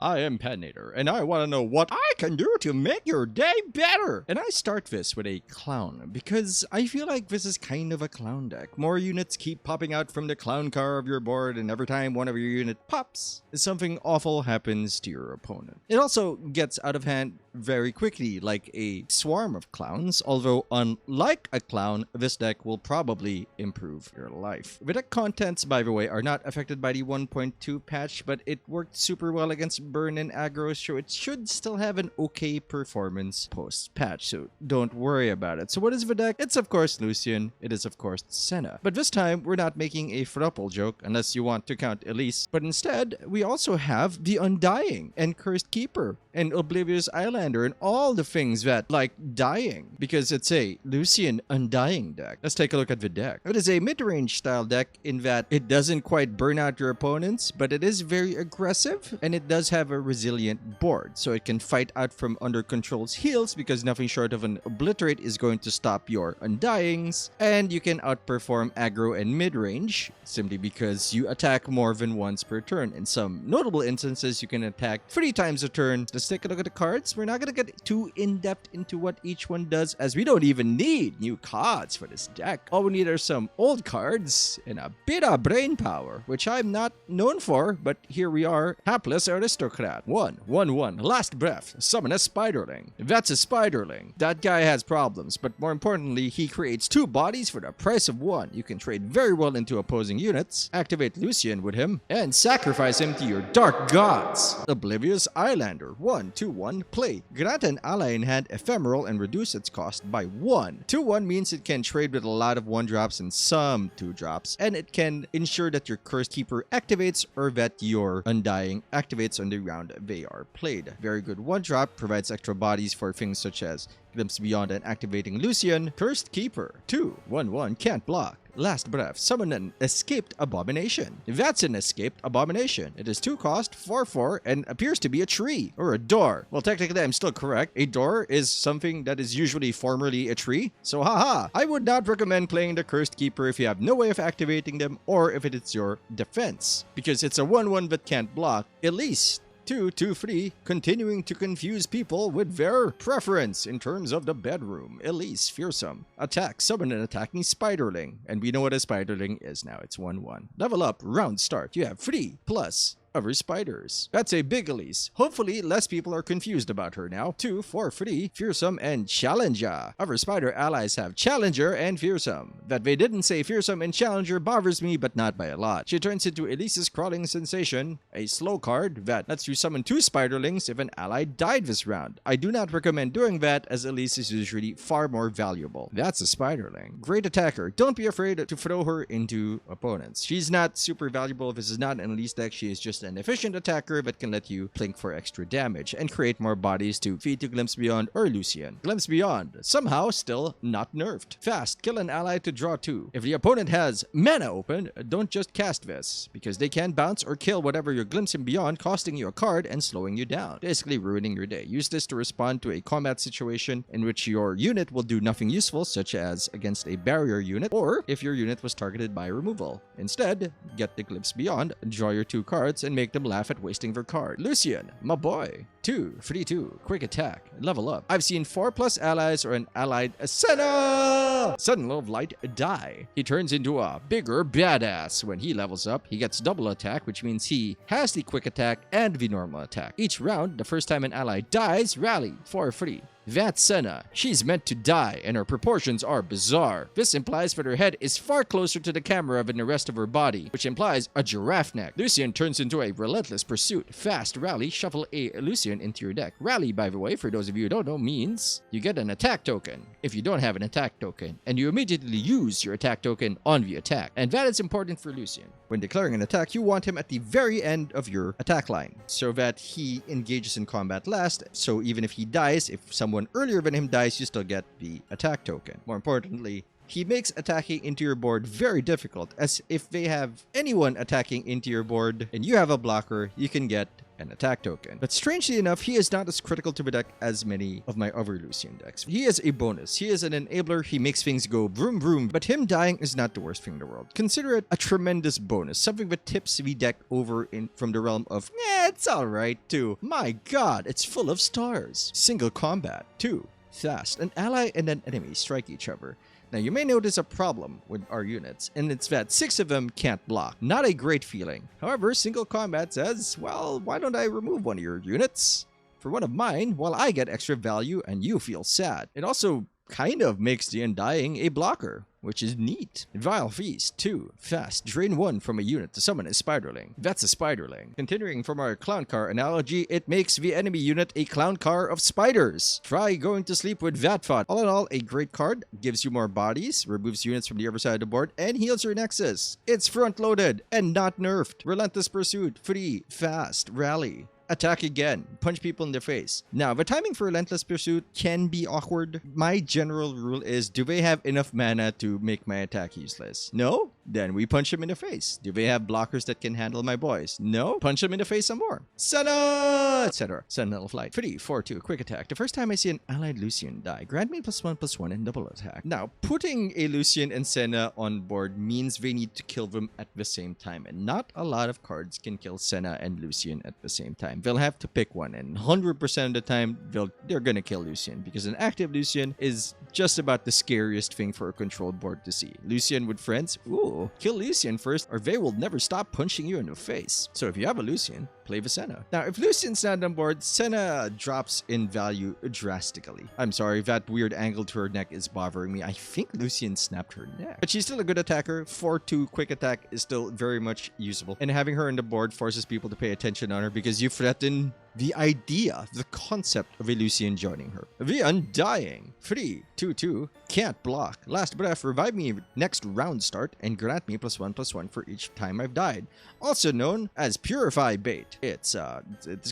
I am Patinator, and I want to know what I can do to make your day better. And I start this with a clown, because I feel like this is kind of a clown deck. More units keep popping out from the clown car of your board, and every time one of your unit pops, something awful happens to your opponent. It also gets out of hand very quickly, like a swarm of clowns, although unlike a clown, this deck will probably improve your life. The deck contents, by the way, are not affected by the 1.2 patch, but it worked super well against burn and aggro, so it should still have an okay performance post-patch, so don't worry about it. So what is the deck? It's of course Lucian, it is of course Senna. But this time, we're not making a thruple joke, unless you want to count Elise, but instead, we also have the Undying, and Cursed Keeper, and Oblivious Islander, and all the things that like dying, because it's a Lucian Undying deck. Let's take a look at the deck. It is a mid-range style deck in that it doesn't quite burn out your opponents, but it is very aggressive, and it does have a resilient board, so it can fight out from under control's heals because nothing short of an Obliterate is going to stop your Undyings, and you can outperform aggro and mid-range simply because you attack more than once per turn. In some notable instances, you can attack 3 times a turn. Let's take a look at the cards. We're not going to get too in-depth into what each one does, as we don't even need new cards for this deck. All we need are some old cards and a bit of brain power, which I'm not known for, but here we are. Hapless Aristocrat. 1/1/1. Last breath. Summon a Spiderling. That's a Spiderling. That guy has problems, but more importantly, he creates 2 bodies for the price of 1. You can trade very well into opposing units, activate Lucian with him, and sacrifice him to your dark gods. Oblivious Islander. 1/2/1. Play. Grant an ally in hand ephemeral and reduce its cost by 1. 2/1 means it can trade with a lot of 1-drops and some 2-drops, and it can ensure that your Cursed Keeper activates or that your Undying activates on the round they are played. Very good 1-drop, provides extra bodies for things such as Glimpse Beyond and activating Lucian. Cursed Keeper. 2/1/1. Can't block. Last breath. Summon an Escaped Abomination. That's an Escaped Abomination. It is 2 cost, 4/4, and appears to be a tree or a door. Well, technically, I'm still correct. A door is something that is usually formerly a tree. So, haha. I would not recommend playing the Cursed Keeper if you have no way of activating them or if it is your defense, because it's a 1/1 that can't block, at least. 2/2/3, continuing to confuse people with their preference in terms of the bedroom. Elise, fearsome. Attack, summon an attacking Spiderling. And we know what a Spiderling is now. It's 1/1. Level up, round start. You have 3 plus other spiders. That's a big Elise. Hopefully, less people are confused about her now. 2/4/3, fearsome and challenger. Other spider allies have challenger and fearsome. That they didn't say fearsome and challenger bothers me, but not by a lot. She turns into Elise's crawling sensation, a slow card that lets you summon 2 spiderlings if an ally died this round. I do not recommend doing that, as Elise is usually far more valuable. That's a spiderling. Great attacker. Don't be afraid to throw her into opponents. She's not super valuable. This is not an Elise deck. She is just an efficient attacker that can let you blink for extra damage and create more bodies to feed to Glimpse Beyond or Lucian. Glimpse Beyond, somehow still not nerfed. Fast, kill an ally to draw 2. If the opponent has mana open, don't just cast this, because they can bounce or kill whatever you're glimpsing beyond, costing you a card and slowing you down, basically ruining your day. Use this to respond to a combat situation in which your unit will do nothing useful, such as against a barrier unit, or if your unit was targeted by removal. Instead, get the Glimpse Beyond, draw your 2 cards, and make them laugh at wasting their card. Lucian, my boy. 2/3/2, quick attack, level up. I've seen 4+ allies or an allied Senna! Sudden Low of Light die. He turns into a bigger badass. When he levels up, he gets double attack, which means he has the quick attack and the normal attack. Each round, the first time an ally dies, rally 4/3. That's Senna. She's meant to die, and her proportions are bizarre. This implies that her head is far closer to the camera than the rest of her body, which implies a giraffe neck. Lucian turns into a relentless pursuit. Fast rally, shuffle a Lucian into your deck. Rally, by the way, for those of you who don't know, means you get an attack token if you don't have an attack token, and you immediately use your attack token on the attack. And that is important for Lucian. When declaring an attack, you want him at the very end of your attack line, so that he engages in combat last, so even if he dies, if someone earlier than him dies, you still get the attack token. More importantly, he makes attacking into your board very difficult, as if they have anyone attacking into your board and you have a blocker, you can get an attack token. But strangely enough, he is not as critical to the deck as many of my other Lucian decks. He is a bonus. He is an enabler. He makes things go vroom vroom. But him dying is not the worst thing in the world. Consider it a tremendous bonus. Something that tips the deck over from the realm of, it's alright, to, my god, it's full of stars. Single combat, 2. Fast. An ally and an enemy strike each other. Now, you may notice a problem with our units, and it's that 6 of them can't block. Not a great feeling. However, single combat says, well, why don't I remove one of your units for one of mine while I get extra value and you feel sad? It also kind of makes the Undying a blocker, which is neat. Vile Feast, 2. Fast. Drain 1 from a unit to summon a Spiderling. That's a Spiderling. Continuing from our clown car analogy, it makes the enemy unit a clown car of spiders. Try going to sleep with that thought. All in all, a great card. Gives you more bodies, removes units from the other side of the board, and heals your Nexus. It's front-loaded and not nerfed. Relentless Pursuit, 3. Fast. Rally. Attack again. Punch people in the face. Now, the timing for Relentless Pursuit can be awkward. My general rule is, do they have enough mana to make my attack useless? No? Then we punch them in the face. Do they have blockers that can handle my boys? No? Punch them in the face some more. Senna! Etc. Sentinel Flight. 3, 4, 2. Quick attack. The first time I see an allied Lucian die, grant me +1/+1 and double attack. Now, putting a Lucian and Senna on board means they need to kill them at the same time, and not a lot of cards can kill Senna and Lucian at the same time. They'll have to pick one, and 100% of the time, they're gonna kill Lucian, because an active Lucian is just about the scariest thing for a controlled board to see. Lucian with friends? Ooh, kill Lucian first, or they will never stop punching you in the face. So if you have a Lucian, play the Senna. Now, if Lucian's not on board, Senna drops in value drastically. I'm sorry, that weird angle to her neck is bothering me. I think Lucian snapped her neck. But she's still a good attacker. 4-2 quick attack is still very much usable. And having her on the board forces people to pay attention on her, because you threaten the idea, the concept of a Lucian joining her. The Undying. 3, 2, 2. Can't block. Last breath, revive me next round start and grant me +1/+1 for each time I've died. Also known as Purify Bait. It's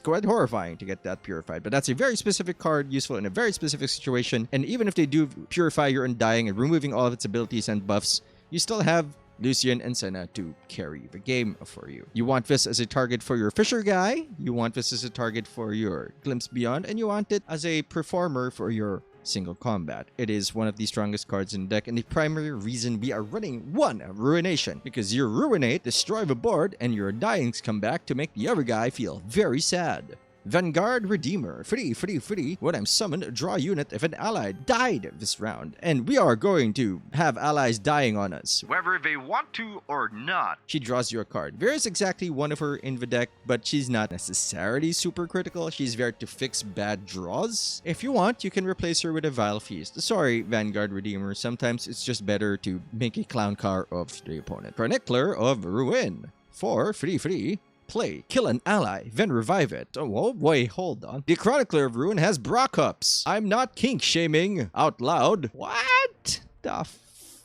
quite horrifying to get that purified, but that's a very specific card, useful in a very specific situation. And even if they do purify your Undying and removing all of its abilities and buffs, you still have Lucian and Senna to carry the game for you. You want this as a target for your Fisher guy, you want this as a target for your Glimpse Beyond, and you want it as a performer for your single combat. It is one of the strongest cards in the deck, and the primary reason we are running one Ruination, because your Ruinate, destroy the board, and your Undyings come back to make the other guy feel very sad. Vanguard Redeemer. 3, 3, 3. When I'm summoned, draw a unit if an ally died this round. And we are going to have allies dying on us, whether they want to or not. She draws you a card. There is exactly one of her in the deck, but she's not necessarily super critical. She's there to fix bad draws. If you want, you can replace her with a Vile Feast. Sorry, Vanguard Redeemer. Sometimes it's just better to make a clown car of the opponent. Chronicler of Ruin. 4, 3, 3. Play. Kill an ally, then revive it. Oh, wait, hold on. The Chronicler of Ruin has bra cups. I'm not kink-shaming out loud. What the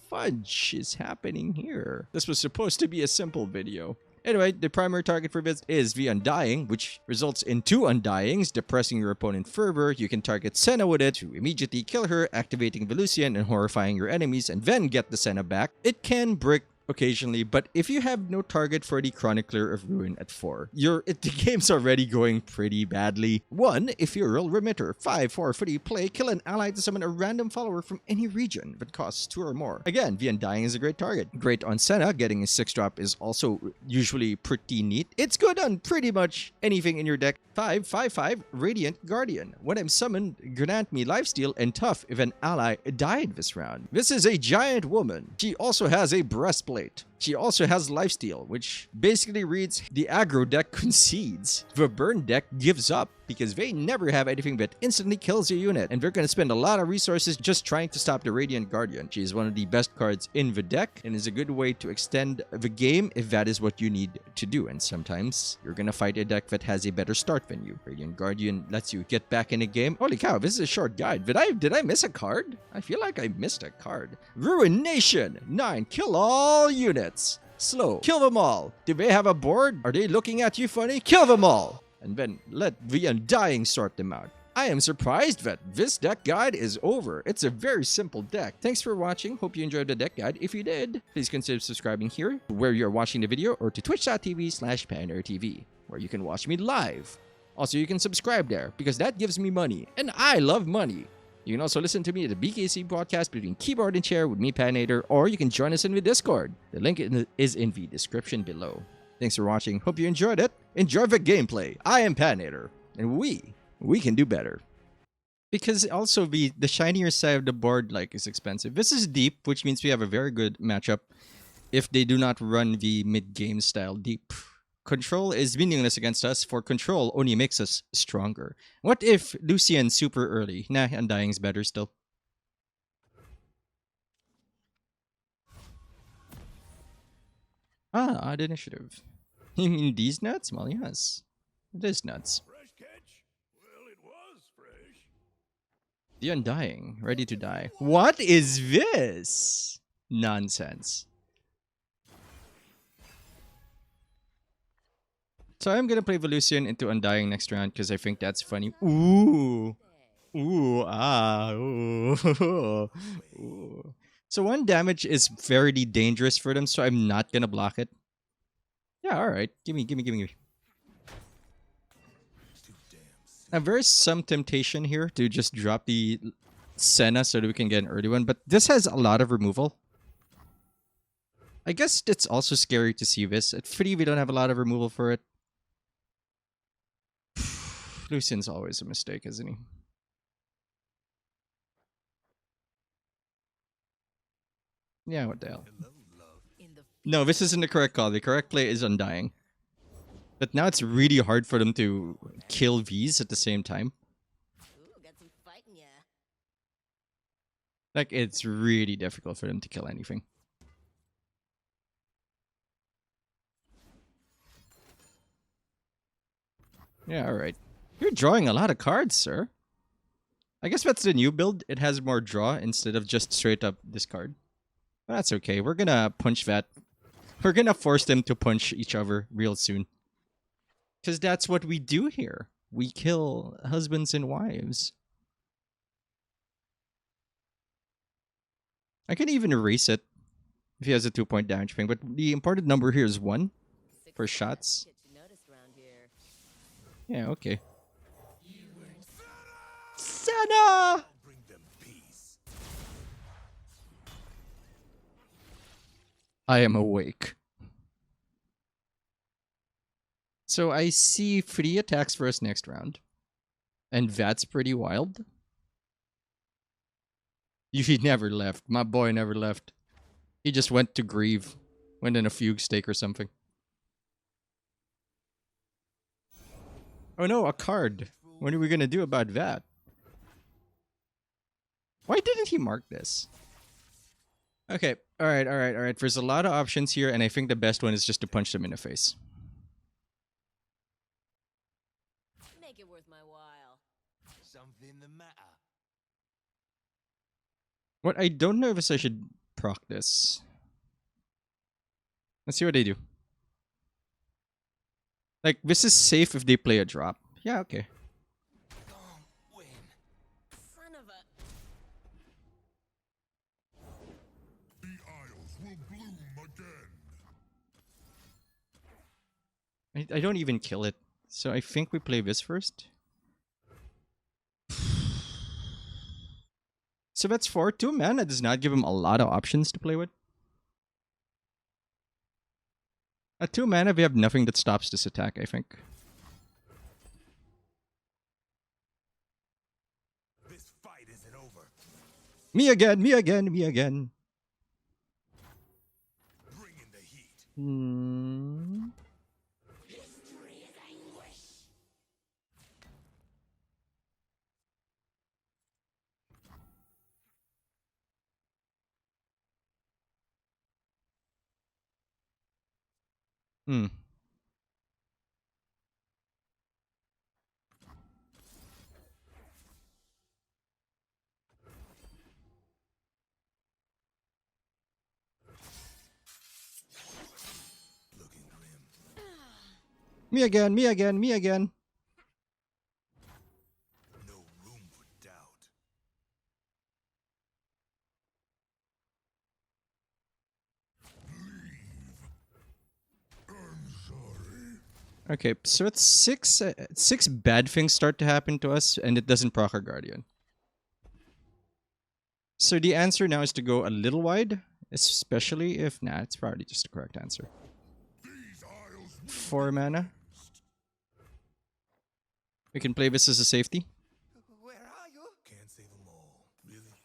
fudge is happening here? This was supposed to be a simple video. Anyway, the primary target for this is the Undying, which results in 2 Undyings, depressing your opponent further. You can target Senna with it to immediately kill her, activating the Lucian and horrifying your enemies, and then get the Senna back. It can brick occasionally, but if you have no target for the Chronicler of Ruin at 4, the game's already going pretty badly. 1, Ethereal Remitter. 5, 4, 3, play, kill an ally to summon a random follower from any region that costs 2 or more. Again, the Undying is a great target. Great on Senna, getting a 6-drop is also usually pretty neat. It's good on pretty much anything in your deck. 5, 5, 5, Radiant Guardian. When I'm summoned, grant me lifesteal and tough if an ally died this round. This is a giant woman. She also has a breastplate. She also has lifesteal, which basically reads, the aggro deck concedes. The burn deck gives up because they never have anything that instantly kills your unit, and they're going to spend a lot of resources just trying to stop the Radiant Guardian. She is one of the best cards in the deck and is a good way to extend the game if that is what you need to do, and sometimes you're going to fight a deck that has a better start than you. Radiant Guardian lets you get back in the game. Holy cow, this is a short guide. Did I miss a card? I feel like I missed a card. Ruination. 9, kill all units. Slow. Kill them all. Do they have a board? Are they looking at you funny? Kill them all. And then let the Undying sort them out. I am surprised that this deck guide is over. It's a very simple deck. Thanks for watching. Hope you enjoyed the deck guide. If you did, please consider subscribing here where you're watching the video or to twitch.tv/PatinatorTV where you can watch me live. Also, you can subscribe there because that gives me money and I love money. You can also listen to me at the BKC podcast between keyboard and chair with me, Patinator, or you can join us in the Discord. The link is in the description below. Thanks for watching. Hope you enjoyed it. Enjoy the gameplay. I am Patinator, and we can do better. Because also the shinier side of the board is expensive. This is deep, which means we have a very good matchup if they do not run the mid-game style deep. Control is meaningless against us, for control only makes us stronger. What if Lucian super early? Nah, Undying's better still. Ah, odd initiative. You mean these nuts? Well, yes. It is nuts. Fresh catch? Well, it was fresh. The Undying, ready to die. What is this? Nonsense. So I'm gonna play Lucian into Undying next round because I think that's funny. Ooh. Ooh, ah, ooh. Ooh. So 1 damage is very dangerous for them, so I'm not gonna block it. Yeah, alright. Gimme. Now, there is some temptation here to just drop the Senna so that we can get an early one, but this has a lot of removal. I guess it's also scary to see this. At 3, we don't have a lot of removal for it. Lucian's always a mistake, isn't he? Yeah, what the hell. No, this isn't the correct call. The correct play is Undying. But now it's really hard for them to kill Vs at the same time. Ooh, got some fight in ya. It's really difficult for them to kill anything. Yeah, alright. You're drawing a lot of cards, sir. I guess that's the new build. It has more draw instead of just straight up discard. But that's okay. We're gonna punch that. We're gonna force them to punch each other real soon. Because that's what we do here. We kill husbands and wives. I can even erase it if he has a 2-point damage thing. But the important number here is 1 for shots. Yeah, okay. Senna! Bring them peace. I am awake. So I see 3 attacks for us next round. And that's pretty wild. He never left. My boy never left. He just went to grieve. Went in a fugue stake or something. Oh no, a card. What are we gonna do about that? Why didn't he mark this? Okay, alright. There's a lot of options here, and I think the best one is just to punch them in the face. Make it worth my while. Something the matter. What I don't know is I should proc this. Let's see what they do. This is safe if they play a drop. Yeah, okay. Don't win. Son of a... The Isles will bloom again. I don't even kill it. So I think we play this first. So that's 4. 2 mana does not give him a lot of options to play with. At 2 mana, we have nothing that stops this attack, I think. This fight isn't over. Me again, me again, me again. Bring in the heat. Hmm. Hmm. Looking grim. Me again, me again, me again. No Okay, so it's six bad things start to happen to us, and it doesn't proc our Guardian. So the answer now is to go a little wide, especially if... Nah, it's probably just the correct answer. 4 mana. We can play this as a safety. Where are you? Can't save them all. Really?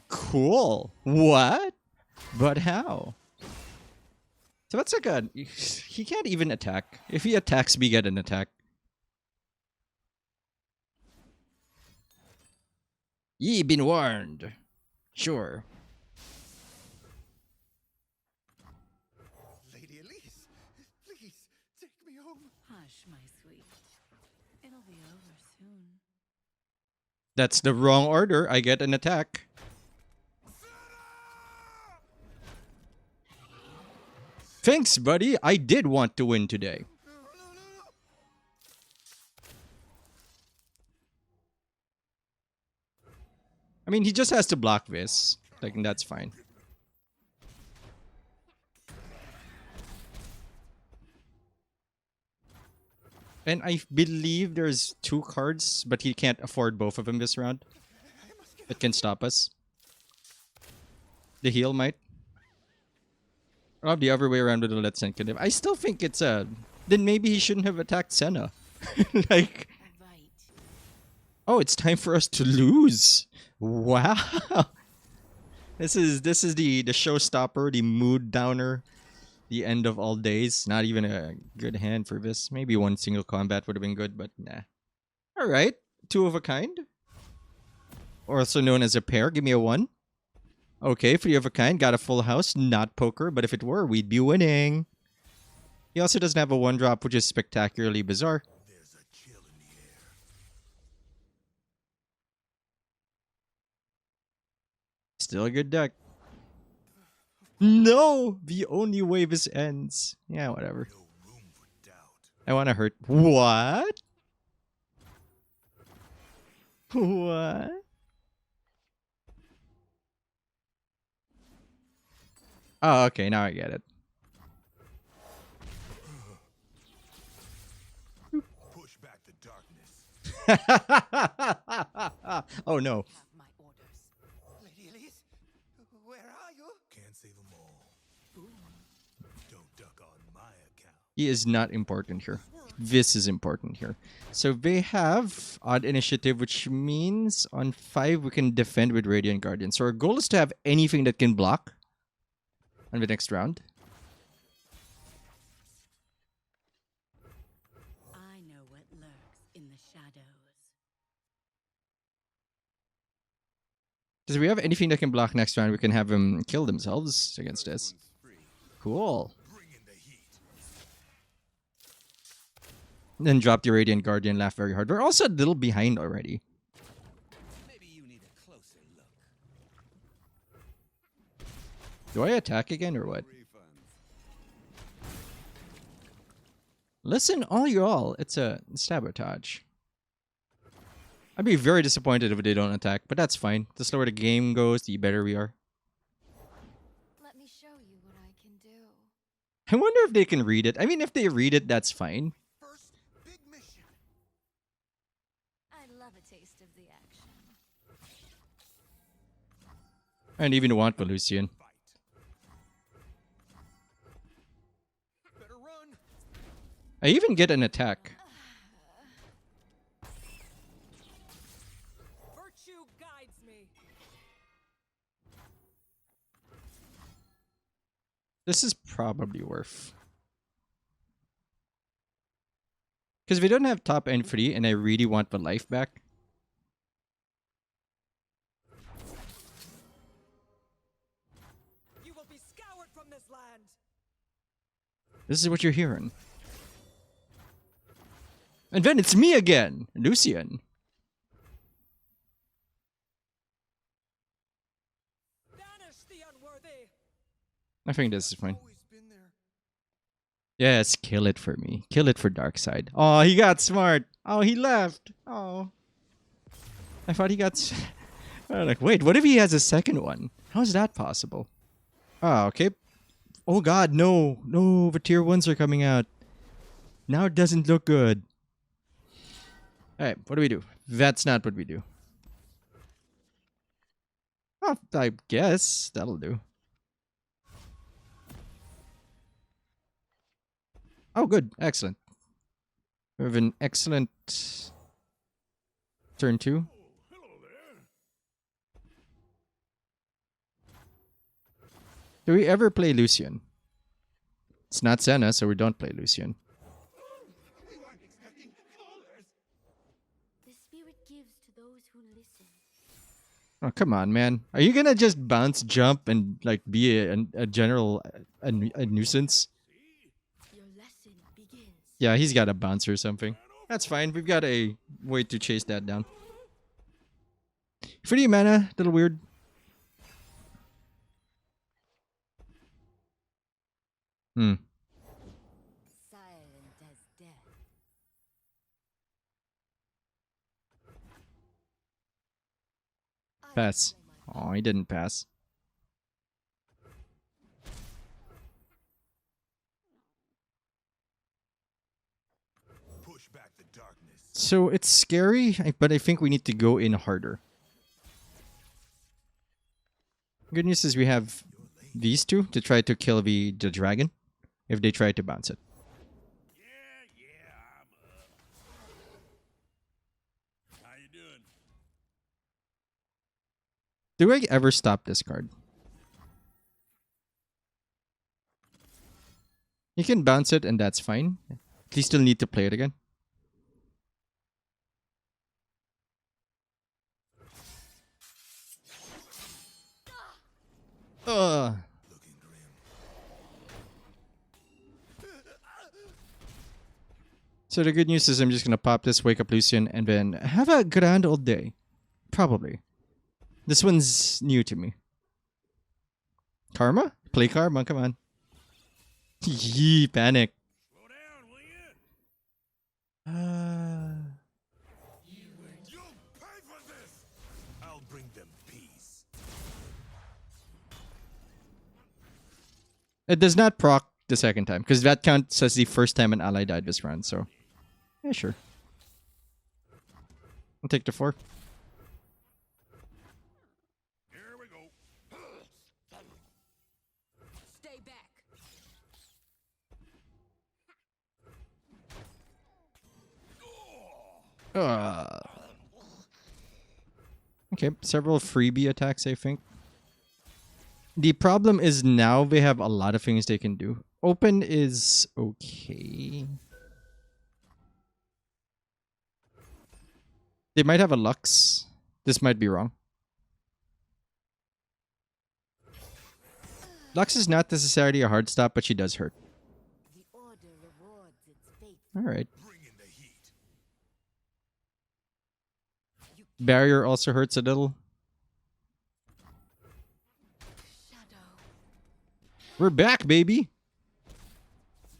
Cool. What? But how? So that's like a... He can't even attack. If he attacks, we get an attack. Ye been warned. Sure. Lady Elise, please take me home. Hush, my sweet. It'll be over soon. That's the wrong order. I get an attack. Thanks, buddy. I did want to win today. I mean, he just has to block this. Like, and that's fine. And I believe there's 2 cards, but he can't afford both of them this round. It can stop us. The heal might. Or the other way around with the Let's Send Kill. I still think it's a... Then maybe he shouldn't have attacked Senna. Like... Oh, it's time for us to lose. Wow. This is the showstopper, the mood downer, the end of all days. Not even a good hand for this. Maybe one single combat would have been good, but nah. Alright. 2 of a kind. Also known as a pair. Give me a 1. Okay, 3 of a kind. Got a full house. Not poker, but if it were, we'd be winning. He also doesn't have a 1-drop, which is spectacularly bizarre. There's a chill in the air. Still a good deck. No! The only way this ends. Yeah, whatever. No room for doubt. I want to hurt. What? What? Oh, okay. Now I get it. Push back the darkness. Oh, no. Have my orders. Lady Elise, where are you? Can't save them all. Don't duck on my account. He is not important here. This is important here. So they have odd initiative, which means on 5 we can defend with Radiant Guardian. So our goal is to have anything that can block on the next round. I know what lurks in the shadows. Because if we have anything that can block next round, we can have them kill themselves against this. Cool. Bring in the heat. Then drop the Radiant Guardian, laugh very hard. We're also a little behind already. Maybe you need a closer look. Do I attack again or what? Listen, all you all, it's a sabotage. I'd be very disappointed if they don't attack, but that's fine. The slower the game goes, the better we are. Let me show you what I can do. I wonder if they can read it. I mean, if they read it, that's fine. First big mission. I love a taste of the action. I don't even want the Lucian. Better run. I even get an attack. Virtue guides me. This is probably worth. Because we don't have top end free, and I really want the life back. You will be scoured from this land. This is what you're hearing. And then it's me again, Lucian. Banish the unworthy. I think this is fine. Always been there. Yes, kill it for me. Kill it for Darkseid. Oh, he got smart. Oh, he left. Oh. I thought he got... I'm like, wait, what if he has a second one? How is that possible? Oh, okay. Oh god, no. No, the tier 1s are coming out. Now it doesn't look good. Alright, what do we do? That's not what we do. Oh, I guess that'll do. Oh, good. Excellent. We have an excellent turn 2. Do we ever play Lucian? It's not Senna, so we don't play Lucian. The spirit gives to those who listen. Oh, come on, man. Are you gonna just bounce, jump, and like be a general a nuisance? Your lesson begins. Yeah, he's got a bounce or something. That's fine. We've got a way to chase that down. Free mana, little weird. Silent as death. Pass. Oh, he didn't pass. Push back the darkness. So it's scary, but I think we need to go in harder. Good news is we have these two to try to kill the dragon if they try to bounce it. I'm up. How you doing? Do I ever stop this card? You can bounce it and that's fine. You still need to play it again. Ugh. Looking grim. So the good news is I'm just gonna pop this, wake up Lucian, and then have a grand old day. Probably. This one's new to me. Karma? Play Karma, come on. Yee, panic. Slow down, will you? You'll pay for this. I'll bring them peace. It does not proc the second time, because that counts as the first time an ally died this round, so... Yeah, sure. I'll take the 4. Here we go. Stay back. Okay, several freebie attacks, I think. The problem is now they have a lot of things they can do. Open is okay. They might have a Lux. This might be wrong. Lux is not necessarily a hard stop, but she does hurt. The order rewards its fate. Alright. Bring in the heat. Barrier also hurts a little. Shadow. We're back, baby!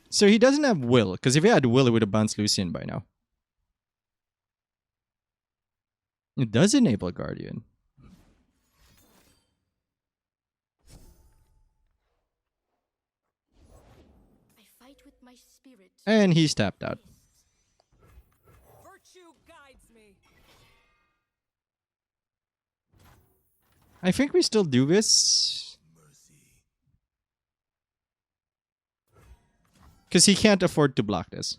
So he doesn't have Will, because if he had Will, he would have bounced Lucian by now. It does enable Guardian. I fight with my spirit. And he's tapped out. Virtue guides me. I think we still do this. Mercy. Because he can't afford to block this.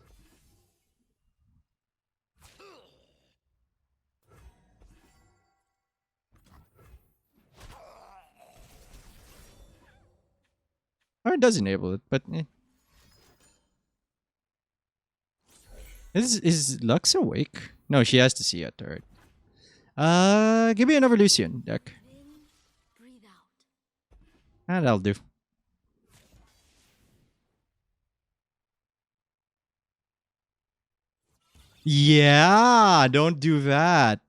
Or it does enable it, but eh. Is Lux awake? No, she has to see it. Alright. Give me another Lucian deck. In, breathe out. And that'll do. Yeah, don't do that.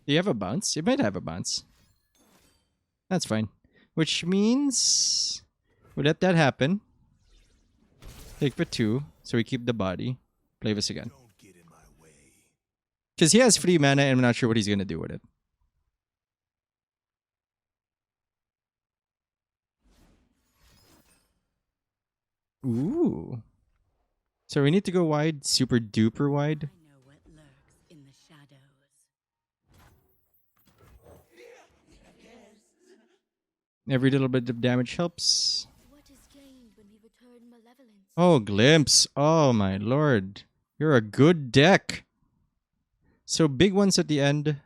Do you have a bounce? You might have a bounce. That's fine. Which means we let that happen. Take for 2, so we keep the body. Play this again. Don't get in my way. Because he has free mana and I'm not sure what he's going to do with it. Ooh. So we need to go wide, super duper wide. I know what lurks in the shadows. Every little bit of damage helps. What is gained when we return malevolence? Oh, glimpse. Oh my lord. You're a good deck. So big ones at the end.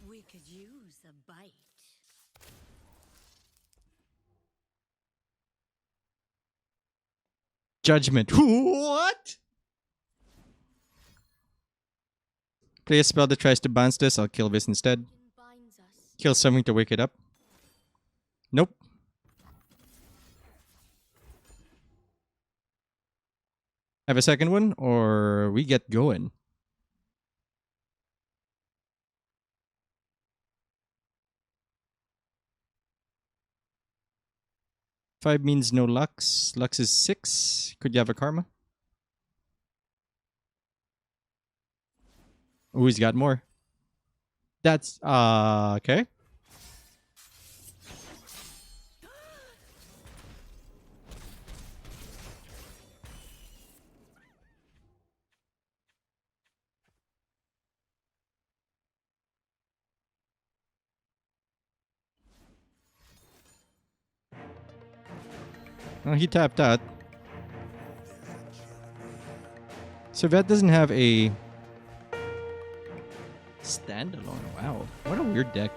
We could use a bite. Judgment. What? Play a spell that tries to bounce this. I'll kill this instead. Binds us. Kill something to wake it up. Nope. Have a second one, or we get going. Five means no lux. Lux is 6. Could you have a karma? Oh, he's got more. That's okay. Oh, he tapped out. So that doesn't have a standalone. Wow, what a weird deck.